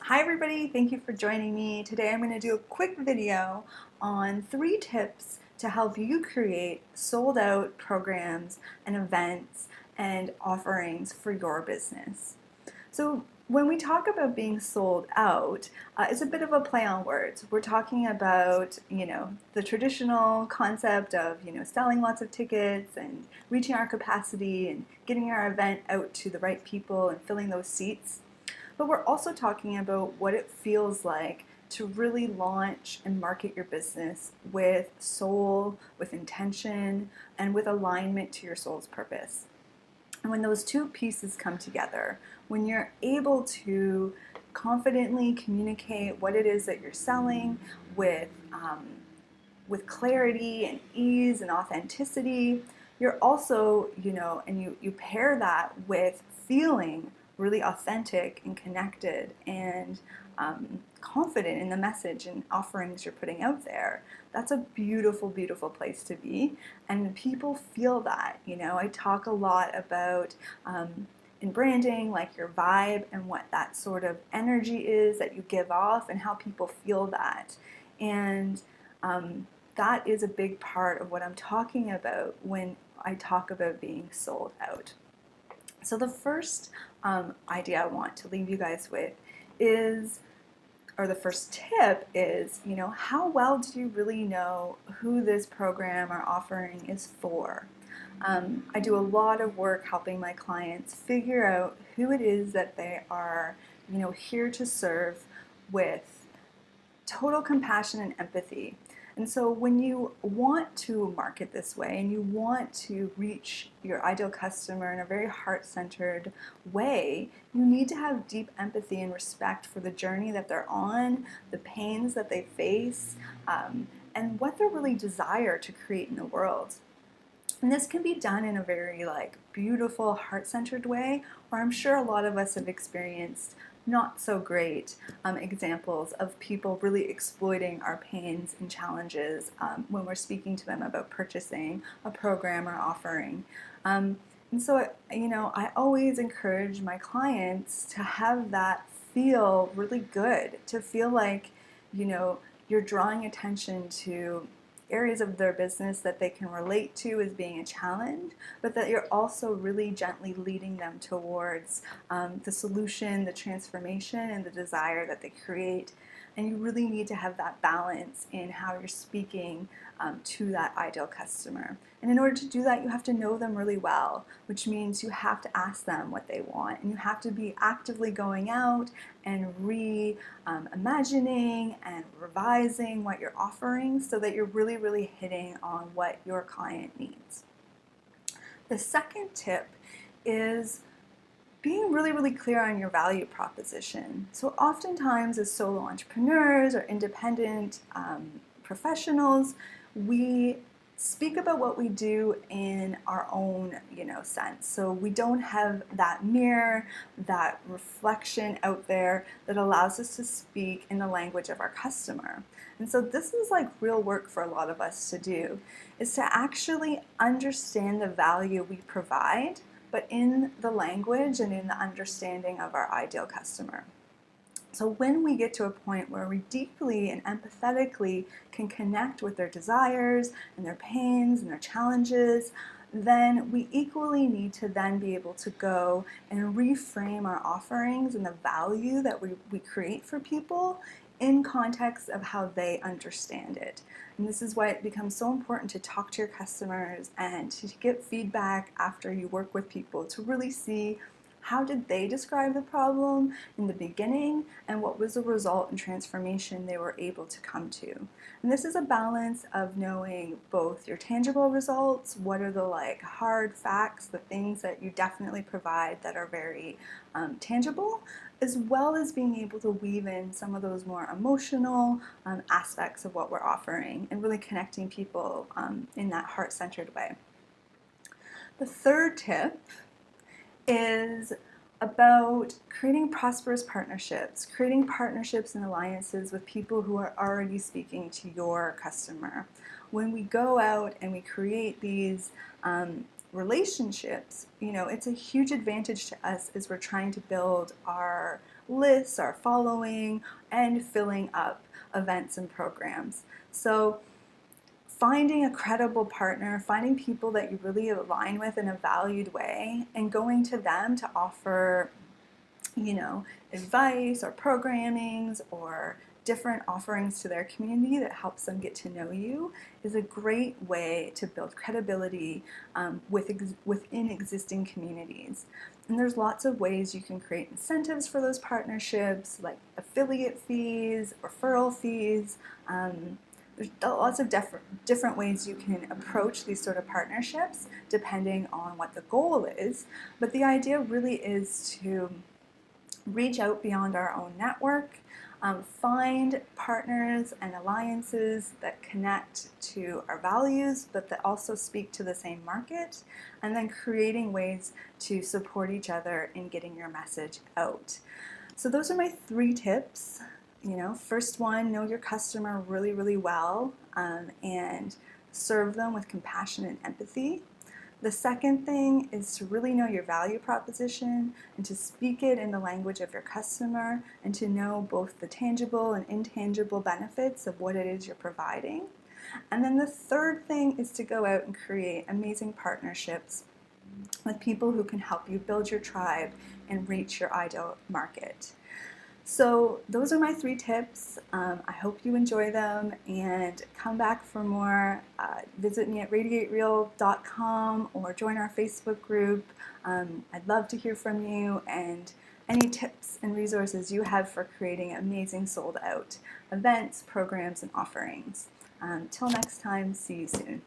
Hi everybody, thank you for joining me. Today I'm going to do a quick video on 3 tips to help you create sold out programs and events and offerings for your business. So when we talk about being sold out, it's a bit of a play on words. We're talking about, the traditional concept of, selling lots of tickets and reaching our capacity and getting our event out to the right people and filling those seats. But we're also talking about what it feels like to really launch and market your business with soul, with intention, and with alignment to your soul's purpose. And when those two pieces come together, when you're able to confidently communicate what it is that you're selling with clarity and ease and authenticity, you're also, and you pair that with feeling really authentic and connected and confident in the message and offerings you're putting out there. That's a beautiful, beautiful place to be, and people feel that. I talk a lot about in branding, like your vibe and what that sort of energy is that you give off and how people feel that. And that is a big part of what I'm talking about when I talk about being sold out. So the first idea I want to leave you guys with is, or the first tip is, how well do you really know who this program or offering is for? I do a lot of work helping my clients figure out who it is that they are, here to serve with total compassion and empathy. And so when you want to market this way and you want to reach your ideal customer in a very heart-centered way, you need to have deep empathy and respect for the journey that they're on, the pains that they face, and what they really desire to create in the world. And this can be done in a very beautiful, heart-centered way, or I'm sure a lot of us have experienced not so great examples of people really exploiting our pains and challenges when we're speaking to them about purchasing a program or offering. And so, I always encourage my clients to have that feel really good, to feel like, you're drawing attention to areas of their business that they can relate to as being a challenge, but that you're also really gently leading them towards the solution, the transformation, and the desire that they create. And you really need to have that balance in how you're speaking to that ideal customer. And in order to do that, you have to know them really well, which means you have to ask them what they want, and you have to be actively going out and imagining and revising what you're offering so that you're really, really hitting on what your client needs. The second tip is being really, really clear on your value proposition. So oftentimes as solo entrepreneurs or independent professionals, we speak about what we do in our own, sense. So we don't have that mirror, that reflection out there that allows us to speak in the language of our customer. And so this is real work for a lot of us to do, is to actually understand the value we provide, but in the language and in the understanding of our ideal customer. So when we get to a point where we deeply and empathetically can connect with their desires and their pains and their challenges, then we equally need to then be able to go and reframe our offerings and the value that we create for people in context of how they understand it. And this is why it becomes so important to talk to your customers and to get feedback after you work with people to really see how did they describe the problem in the beginning and what was the result and transformation they were able to come to. And this is a balance of knowing both your tangible results, what are the hard facts, the things that you definitely provide that are very tangible, as well as being able to weave in some of those more emotional aspects of what we're offering and really connecting people in that heart-centered way. The third tip is about creating prosperous partnerships, creating partnerships and alliances with people who are already speaking to your customer. When we go out and we create these relationships, you know, it's a huge advantage to us as we're trying to build our lists, our following, and filling up events and programs. So finding a credible partner, finding people that you really align with in a valued way, and going to them to offer, you know, advice or programmings or different offerings to their community that helps them get to know you is a great way to build credibility within existing communities. And there's lots of ways you can create incentives for those partnerships, like affiliate fees, referral fees. There's lots of different ways you can approach these sort of partnerships depending on what the goal is. But the idea really is to reach out beyond our own network, find partners and alliances that connect to our values but that also speak to the same market, and then creating ways to support each other in getting your message out. So those are my 3 tips. You know, first one, know your customer really, really well, and serve them with compassion and empathy. The second thing is to really know your value proposition and to speak it in the language of your customer, and to know both the tangible and intangible benefits of what it is you're providing. And then the third thing is to go out and create amazing partnerships with people who can help you build your tribe and reach your ideal market. So those are my 3 tips. I hope you enjoy them and come back for more. Visit me at radiatereal.com or join our Facebook group. I'd love to hear from you and any tips and resources you have for creating amazing sold out events, programs, and offerings. Till next time, see you soon.